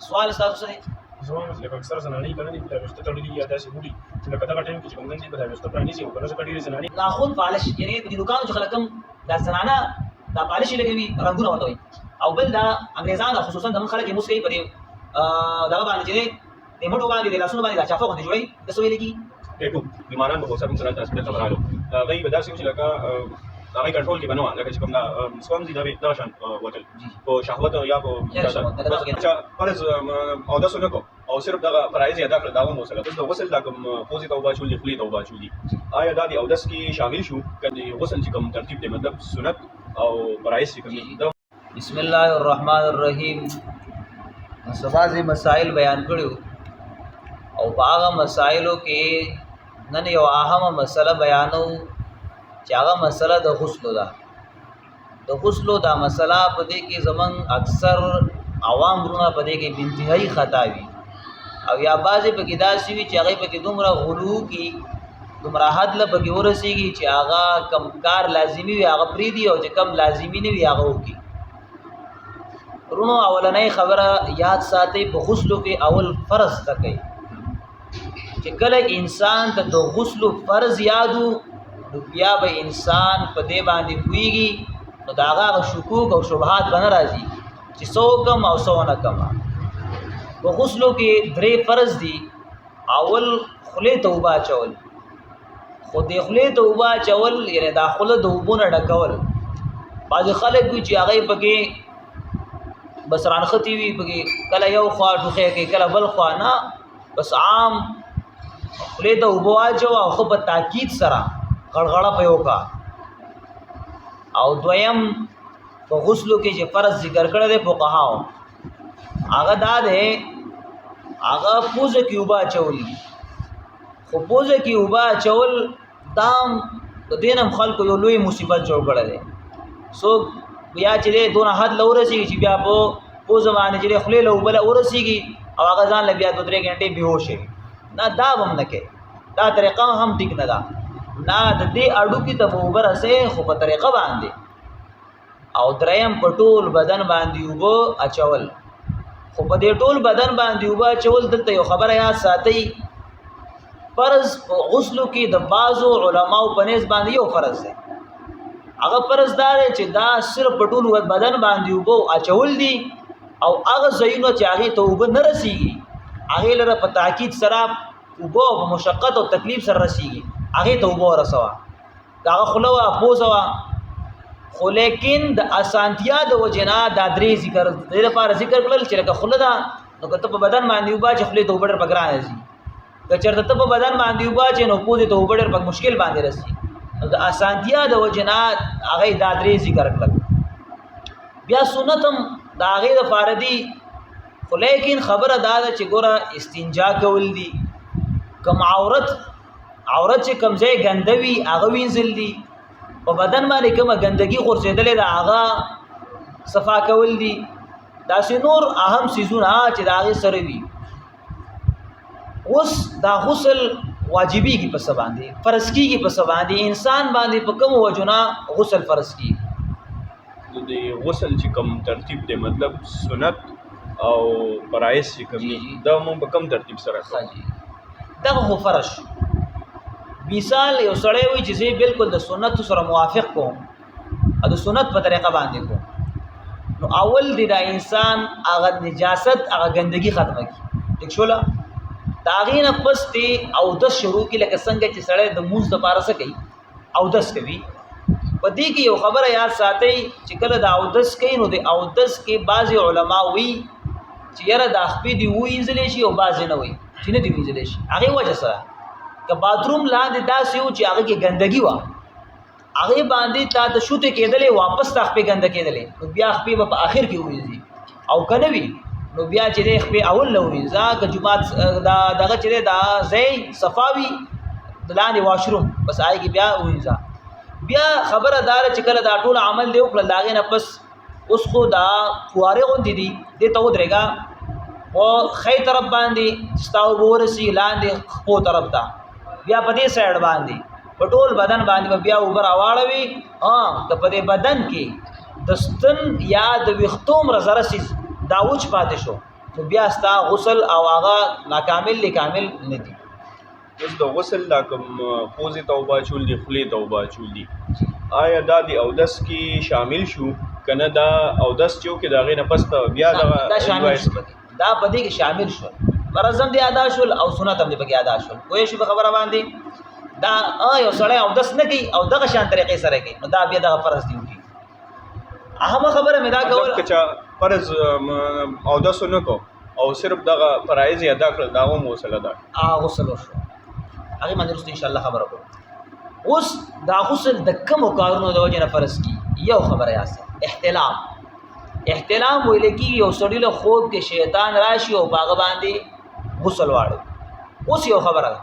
سوال تاسو سره زما لکه اکثر زنانې کنه دي په وخت تړلي یا داسې وړي چې لکه دا ټایم کې چې کوم نه په وخت پرانیزي او کنه څه ډېرې زنانې ناخون پالش یعنی په دکانو چې خلک دا زنانه دا پالش لګوي رنگونه وته وي او بل دا انګريزان خصوصا د خلک یې مسکي په دا باندې چې د موټو باندې د لاسونو باندې دا چافه باندې جوړي د سوې لګي ټیټو بیماران به سره سره تاسو ته خبرالو غي به داسې چې لکه هغه کنټرول کې بنو لکه چې کوم دا سوم دي دا شان وټل او شهوت یا په فرض او دا څنګه کو او صرف دا فرایض ادا کړ دا مو سره د غسل دا کوم پوزي توبه شول خلی توبه شول آیا دا دی او داس کې شامل شو کله غسل چې کوم ترتیب دی مطلب سنت او فرایض چې کوم بسم الله الرحمن الرحیم سبازي مسائل بیان کړو او هغه مسائلو کې نن یو اهمه مسله بیانو چې هغه مسله د غسل ده د غسل دا مسله په دې کې زمون اکثر عوام ورونه په دې کې انتهایی خطا وي او یا بعضې په کې داسې وي چې هغه په کې دومره غلو کې دومره حد له په کې ورسېږي چې هغه کم کار لازمي وي هغه پرېږدي او چې کم لازمي نه وي هغه وکړي ورونو اولنۍ خبره یاد ساتئ په غسلو کې اول فرض ته کوي چې کله انسان ته د غسل فرض یادو نو بیا به انسان په دې باندې پوهېږي نو د هغه شکوک او شبهات به نه راځي چې څه وکړم او څه ونه کړم په غسلو کې درې فرض دي اول خولې ته اوبه اچول خو دې خولې ته اوبه اچول یعنې دا خوله د اوبو نه ډکول بعضې خلک وي چې هغې پکې بس رانښتې وي پکې کله یو خوا ټوخی کوي کله بل خوا نه بس عام خولې ته اوبه واچوه او ښه په تاکید سره غړغړه په یو کا او دویم په غسلو کې چې فرض ذکر کړی دی فقهاو هغه دا دی هغه پوزه کې اوبه اچول خو پوزه کې اوبه اچول دام د دې نه خلکو یو لوی مصیبت جوړ کړی دی څوک بیا چې دی دونه حد له ورسېږي چې بیا په پوزه باندې چې دی خولې له اوبه له ورسېږي او هغه ځان له بیا 2-3 غنټې بېهوش وي نه دا به هم نه کوي دا طریقه هم ټیک نه ده نه د دې اډوکې ته به اوبه رسې خو په طریقه باندې او دریم په ټول بدن باندې اوبه اچول خو په دې ټول بدن باندې اوبه اچول دلته یو خبره یاد ساتئ فرض په غسلو کې د بعضو علماو په نسبت باندې یو فرض دی هغه فرض دا دی چې دا صرف په ټول بدن باندې اوبه اچول دي او هغه ځایونه چې هغې ته اوبه نه رسېږي هغې لره په تاکید سره اوبه په مشقت او تکلیف سره رسېږي هغې ته اوبه ورسوه د هغه خوله وه پوزه وه خو لیکن د اسانتیا د وجې نه دا درې ذکر د دې لپاره ذکر کړل چې لکه خوله ده نو که ته په بدن باندې اوبه چې خولې ته اوبه ډېر په ګرانه ځي که چېرته ته په بدن باندې اوبه چې نو پوزې ته اوبه ډېر په مشکل باندې رسي نو د اسانتیا د وجې نه هغې دا درې ذکر کړل بیا سنت هم د هغې دپاره دي خو لیکن خبره دا ده چې ګوره استنجا کول دي کم عورت چې کم ځای ګنده وي هغه وینځل دي په بدن باندې کومه ګندګي غورځېدلې ده هغه صفا کول دي داسې نور اهم څیزونه چې د هغې سره وي اوس دا غسل واجبېږي په څه باندې فرض کېږي په څه باندې انسان باندې په کومو وجو نه غسل فرض کېږي د غسل چې کوم ترتیب دی مطلب سنت او فرایض چې کوم دي دا مو په کوم ترتیب سره کوي دغه خو فرض شو مثال یو سړی وي چې زه بالکل د سنت سره موافق کوم او د سنت په طریقه باندې کوم نو اول دی دا انسان هغه نجاست هغه ګندګي ختمه کړي ټیک شوله د هغې نه پس دی اودس شروع کړي لکه څنګه چې سړی د مونځ دپاره څه کوي اودس کوي په دې کې یو خبره یاد ساتئ چې کله د اودس کوي نو د اودس کې بعضې علما وي چې یاره دا خپې دي ووینځلی شي او بعضې نه وي چې نه دي وینځلی شي هغې وجه سره که باتروم لاندې داسې و چې هغه کې ګندګي وه هغې باندې تا ته شوتې کېدلې واپس تا خپې ګنده کېدلې نو بیا خپې به په آخر کې ووینځي او که نه وي نو بیا چې دی خپې اول نه ووینځه که جومات دغه چې دی دا ځای صفا وي د لاندې واشروم بس هغې کې بیا ووینځه بیا خبره دا ده چې کله دا ټول عمل دی وکړل د هغې نه پس اوس خو دا فوارې غوندې دي دې ته ودرېږه او ښی طرف باندې چې ستا اوبه ورسي لاندې خپو طرف ته بیا په دې سایډ باندې په ټول بدن باندې به بیا اوبه راواړوي که په دې بدن کې د ستن یا د ویښتو مرزه رسي دا وچ پاتې شو نو بیا ستا غسل او هغه ناکامل دی کامل نه دي. اوس د غسل دا کوم پوزې ته اوبه اچول دي خولې ته اوبه اچول دي آیا دا د اودس کې شامل شو که نه دا اودس چې وکړې د هغې نه پس ته بیا دا شامل شو پکې، دا په دې کې شامل شول، فرض هم دې ادا شول او سنت هم دې پکې ادا شول. پوه شو په خبره باندې؟ دا یو سړی اودس نه کوي او دغه شان طریقې سره کوي نو دا بیا دغه فرض دی وکړي. اهمه خبره مې دا کول که چا فرض اودس ونه کو او صرف دغه فرایض یې ادا کړل دا هم غسل ادا غسل وشو، هغې باندې وروسته انشاءالله خبره کوو. اوس دا غسل د کومو کارونو د وجې نه فرض کی یو خبره یاست، احتلام. احتلام ویل کېږي یو سړي له خوب کې شیطان راشي او په هغه باندې غسل واړوي. اوس یو خبره ده،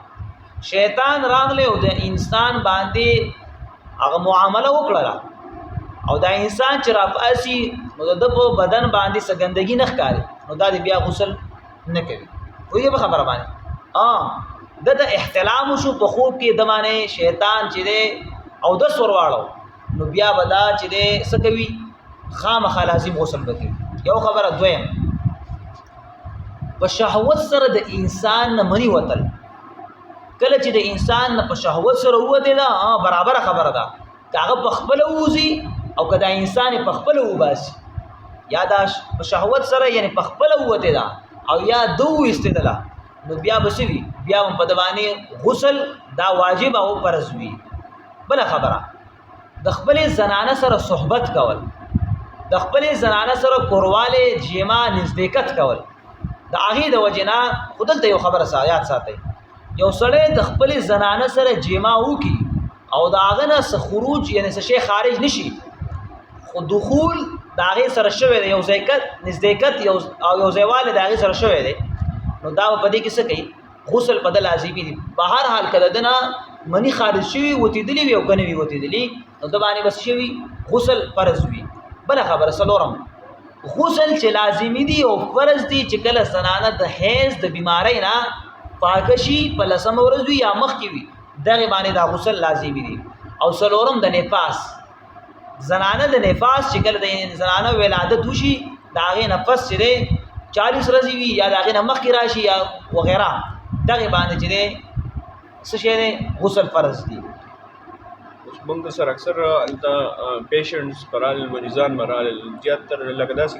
شیطان راغلی او د انسان باندې هغه معامله وکړله او دا انسان چې رافاسي نو د په بدن باندې څه ګندګي نه ښکاري نو دا د بیا غسل نه کوي. پوهېږې په خبره باندې؟ د احتلام شو په خوب کې د باندې شیطان چې دی اودس ورواړو نو بیا به دا چې دی څه کوي خامخا لازم غسل به کوي. یو خبره. دویم، په شهوت سره د انسان نه منی وتل، کله چې د انسان نه په شهوت سره ووتې ده برابره خبره ده، که هغه په خپله ووځي او که دا انسان یې په خپله وباسي، یا دا په شهوت سره یعنې په خپله ووتې ده او یا ده وایستېدله نو بیا به څه وي؟ بیا هم په د باندې غسل دا واجب او فرض وي. بله خبره، د خپلې زنانه سره صحبت کول، د خپلې زنانه سره کورواله جیما نزدېکت کول، د هغې د وجې نه خو دلته یو خبره یاد ساتئ، یو سړی د خپلې زنانه سره جیما وکړي او د هغه نه څه خروج یعنې څه شی خارج نشي خو دخول د هغې سره شوی دی، یو نزدېکت او یو ځایوالی د هغې سره شوی دی نو دا په دې کې څه کوي؟ غسل په ده لازمي دي. په هر حال که د ده نه مني خارج شوي وتېدلي وي او که نه وي وتېدلي نو ده باندې بس شوي غسل فرض وي. بله خبره څلورم، غسل چې لازمي دي او فرض دي چې کله زنانه د حیض د بیمارۍ نه پاکه شي په 10مه ورځ وي یا مخکې وي دغې باندې دا غسل لازمي دي. او څلورم د نفاس، زنانه د نفاس چې کله د زنانه ولادت وشي د هغې نفس چې دی 40 ورځې وي یا د هغې نه مخکې راشي یا وغیره دغې باندې چې دی څه شی دی؟ غسل فرض دي. اوس موږ سره اکثر هلته پیشنټس به رالل، مریضان به رالل، زیاتره لکه داسې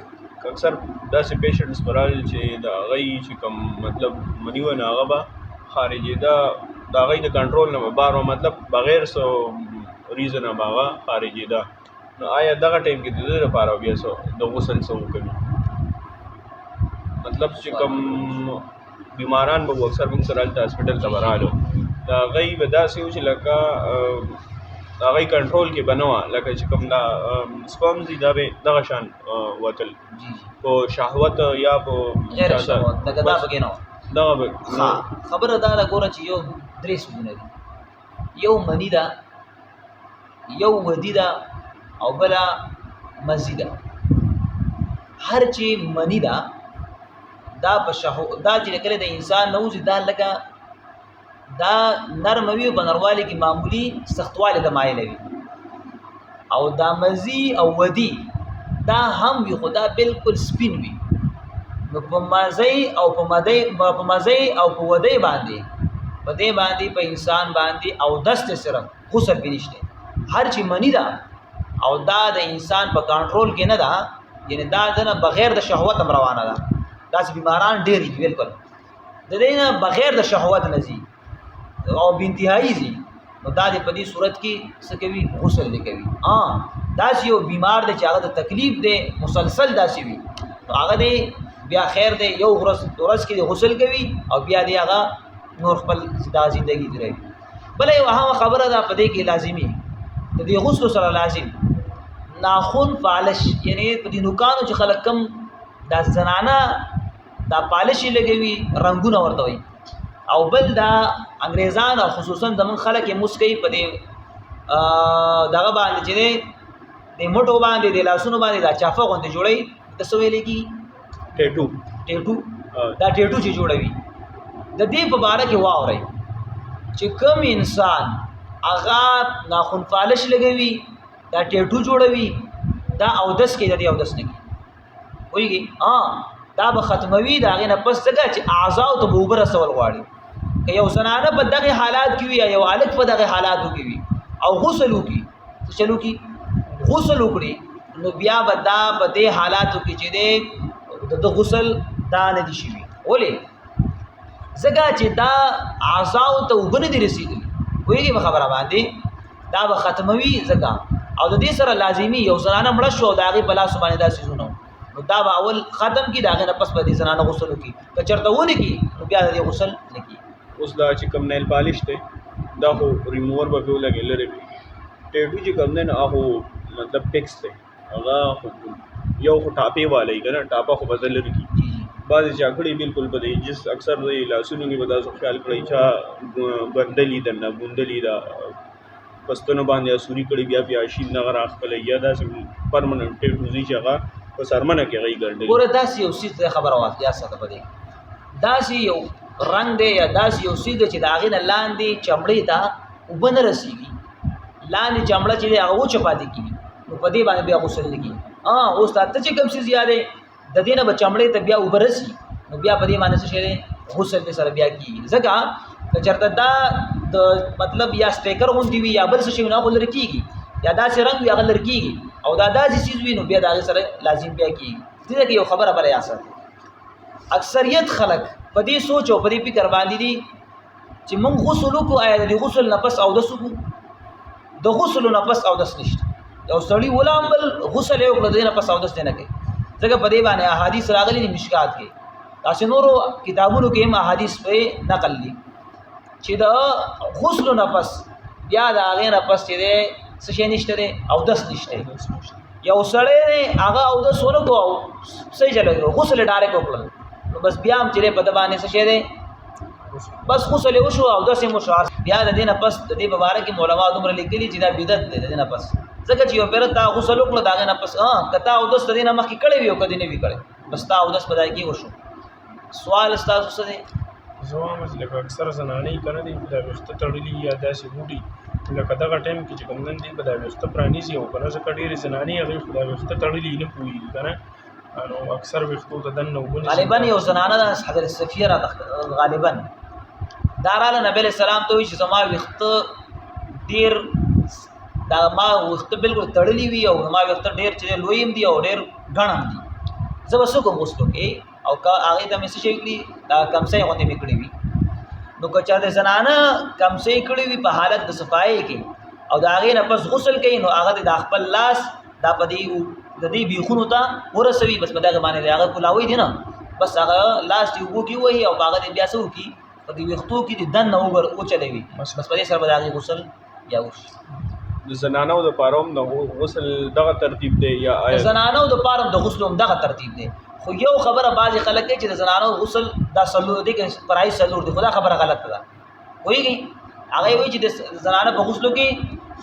اکثر داسې پیشنټس به رالل چې د هغوی چې کوم مطلب مني وه نو هغه به خارجېده، د هغوی د کنټرول نه به بار وه، مطلب بغیر څه ریزنه به هغه خارجېده. نو آیا دغه ټایم کې د ده لپاره بیا څه د غسل څه وکوي؟ مطلب چې کوم بیماران به اکثر موږ سره هلته هاسپټل ته به رالو د هغوی به داسې و چې لکه د هغوی کنټرول کې به نه وه، لکه چې کوم دا سپمز دي دا به دغه شان وتل په شهوت یا په غیر شهوت دغه دا پکې نه وه. دغه به خبره دا ده ګوره چې یو 3 سوزونه دي، یو مني ده، یو ودي ده او بله مزي ده. هر چې مني ده دا په دا چې کله د انسان نوځي دا لکه دا نرم وي په نرموالي کې معمولی سختوالی د مایله وي، او دا مزي او ودي دا هم وي خو دا بالکل سپین وي. نو په مزي او په ودي باندې په دې باندې په انسان باندې او دست سره غسل پې نشته. هر چې مني ده او دا د انسان په کنټرول کې نه ده، یعنې دا د نه بغیر د شهوت هم روانه ده، داسې بیماران ډېر دي بالکل د دې نه بغیر د شهوت نه ځي او بانتهایي ځي نو دا د په دې صورت کې څه کوي؟ غسل دې کوي. داسې یو بیمار دی چې هغه د تکلیف دی مسلسل داسې وي نو هغه دی بیا خیر دی یو ورځ کې غسل کوي او بیا دی هغه نور خپل دا زندگی تیروي. بله یو اهمه خبره ده په دې کې لازمي د دې غسل سره لازم ناخن پالش، یعنې په دې نوکانو چې خلک کم دا زنانه دا پالشي لګوي رنګونه ورته وي، او بل دا انګریزان او خصوصا زمون خلک یې موس کوي په دې دغه باندې چې دی د موټو باندې د لاسونو باندې دا چافه غوندې جوړوي ته څه ویلی کېږي؟ ټیټو. دا ټیټو چې جوړوي د دې په باره کې واورئ چې کوم انسان هغه ناخن پالش لګوي دا ټیټو جوړوي دا اودس کې د دې اودس نه کوي. وایي دا به ختموي د هغې نه پس ځکه چې اعضاو ته به اوبه رسول غواړي که یو زنانه په دغې حالات کې وي یا یو هلک په دغې حالاتو کې وي او غسل وکړي څه چل وکړي غسل وکړي نو بیا به دا په دې حالاتو کې چې دی د غسل دا نه دي شوي ولې ځکه چې دا اعضاو ته اوبه نه دي رسېدلي پوهېږي په خبره باندې دا به ختموي ځکه او د دې سره لازمي یو زنانه مړه شو او د هغې په لاسو باندې دا څیزونه نو دا به اول ختم کړي د هغې نه پس به دې زنانه غسل وکړي که چېرته ونه کړي نو بیا د دې غسل نه کړي. اوس دا چې کوم نیل پالش دی دا خو ریموور به پرې ولګي لرې وي ټیټو چې کوم دی نو هغه مطلب ټیکس دی هغه خو یو خو ټاپې والی که نه ټاپه خو به زه لرې کړي بعضې چا کړي بلکل به دی جس اکثر دی لاسونو کې به داسې خیال کړی چا ګندلي درنه ګوندلي دا پستونو باندې اسوري کړي بیا بیا شین نه راخپله یا داسې پرمننټ ټیټوزي چې هغه په سرمنه کې هغې ګنډلي ګوره داسې یو څیز ته خبره واقعیا ساته په دې داسې یو رنګ دی یا داسې یو څیز دی چې د هغې نه لاندې چمړې ته اوبه نه رسېږي لاندې چمړه چې دی هغه وچه پاتې کېږي نو په دې باندې بیا غسل نه کېږي اوس ته چې کوم څیز یاد دی د دې نه به چمړې ته بیا اوبه رسي نو بیا په دې باندې څه شی دی غسل دې سره بیا کېږي ځکه که چېرته دا د مطلب یا سټیکر غوندې وي یا بل څه شی وي نو هغه لرې کېږي یا داسې رنګ وي هغه لرې کېږي او دا داسې څیز وي نو بیا د هغې سره لازم بیا کېږي دې کې یو خبره بله یا ساتي اکثریت خلک په دې سوچ او په دې فکر باندې دي چې موږ غسل وکړو آیا د غسل نه پس اودس وکړو د غسل نه پس اودس نشته یو سړي ولامبل غسل یې وکړو د دې نه پس اودس دی نه کوي ځکه په دې باندې احادیث راغلي دي مشکات کې داسې نورو کتابونو کې هم احادیث پرې نقل دي چې د غسل نه پس بیا د هغې نه پس چې دی څه شی نشته دی اودس نشته یو سړی دی هغه اودس ونه کړو او صحیح چلوي غسل یې ډایرکټ وکړل نو بس بیا هم چې دی په ده باندې څه شی دی بس غسل یې وشو اودس یې وشو بیا د دې نه پس د دې په باره کې علما دومره لیکلي چې دا بدعت دی د دې نه پس ځکه چې یو پېره تا غسل وکړو د هغې نه پس که تا اودس د دې نه مخکې کړی وي او که دې نه وي کړی بس تا اودس په ځای کې وشو سوال ستاسو څه دی زما لکه اکثر زنانې که نه دي دا ویښته تړلي یا داسې بوټي لکه دغه ټایم کې چې کوم نن دي به دا ویښته پرانیزي او که نه ځکه ډېرې زنانې هغې خو دا ویښته تړلي نه پوهېږي که نه نو اکثر ویښتو ته دننه اوبه غالبا یو زنانه ده حضرت صفیه راته غالبا دا راله نبی علیه السلام ته وایي چې زما ویښته ډېر دا ما ویښته بلکل تړلي وي او زما ویښته ډېر چې لوی هم دي او ډېر ګڼ هم دي زه به څه کوم غسل وکړې او که هغې ته مې څه شی کړي دا کمسۍ غوندې مې کړې وي نو که چا د زنانه کمسۍ کړې وي په حالت د صفایۍ کې او د هغې نه پس غسل کوي نو هغه د خپل لاس دا په دې د دې بیخونو ته ورسوي بس په دغه باندې د هغه کولاوی دي نه بس هغه لاس دې اوبو کې ووهي او په هغه دې بیا څه وکړي په دې ویښتو کې د دننه وچلوي بس په دې سره به د هغې غسل بیا وشي د زنانو دپاره هم د غسل دغه ترتیب دی یا د زنانو دپاره هم د غسل هم دغه ترتیب دی خو یو خبره بعضې خلک کوي چې د زنانو غسل دا څلور دی که پرایز څلور دی خو دا خبره غلطه ده پوهېږئ هغه وایي چې د زنانه په غسلو کې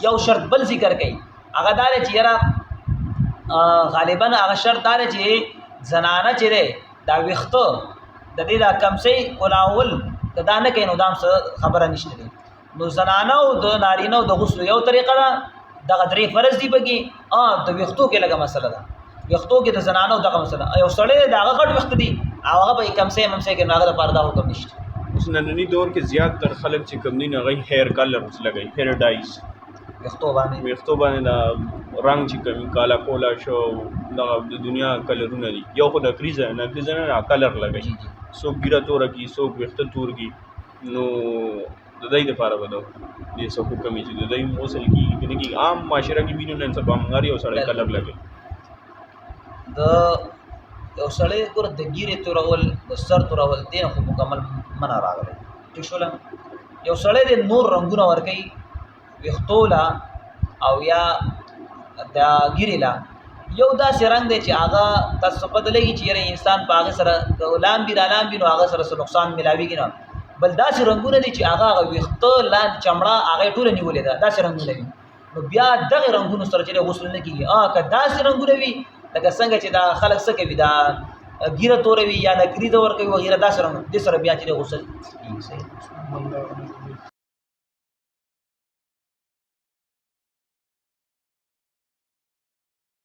یو شرط بل ذکر کوي هغه دا دی چې یاره غالبا هغه شرط دا دی چې زنانه چې دی دا ویښته د دې دا کمسۍ کولاول که دا نه کوي نو دا هم څه خبره نشته دی نو زنانه او د نارینه د غسلو یو طریقه ده دغه درې فرض دي پکې د ویښتو کې لږه مسله ده ویښتو کې د زنانو دغه مسله یو سړی د هغه غټ ویښته دي او هغه به یې کمسۍ ممسۍ کوي نو هغه دپاره دا حکم نشته اوس ننني دور کې زیات تر خلک چې کوم دي نو هغوی هیر کلرز لګوي هیر ډایز ویښتو باندې دا رنګ چې کوم کالا کولا شو دغه د دنیا کلرونه دي یو خو نکریزه نه کلر لګوي څوک ګیره توره کړي څوک ویښته تور کړي نو د دوی دپاره به دې څه حکم وي چې د دوی غسل کېږي که نه کېږي عام معاشره کې وینو نن سبا موږ هر یو سړی کلر لګوي د یو سړی ګوره د ګیرې تورول د سر تورول دې نه خو مکمل منع راغلی ټیک شوله یو سړی د نور رنګونه ورکوي ویښتو لا او یا د ګیرې لا یو داسې رنګ دی چې هغه تاسو ته پته لګي چې یاره انسان په هغې سره که لامبي رالامبي نو هغه سره څه نقصان ملاویږي نه بل داسې رنګونه دي چې هغه ویښته لاندې چمړه هغه ټوله نیولې ده داسې رنګونه وي نو بیا دغې رنګونو سره چې دی غسل نه کېږي که داسې رنګونه وي لکه څنګه چې دا خلک څه کوي دا ګیره توروي یا نکریزه ورکوي وغیره داسې رنګ دې سره بیا چې دی غسل کېږي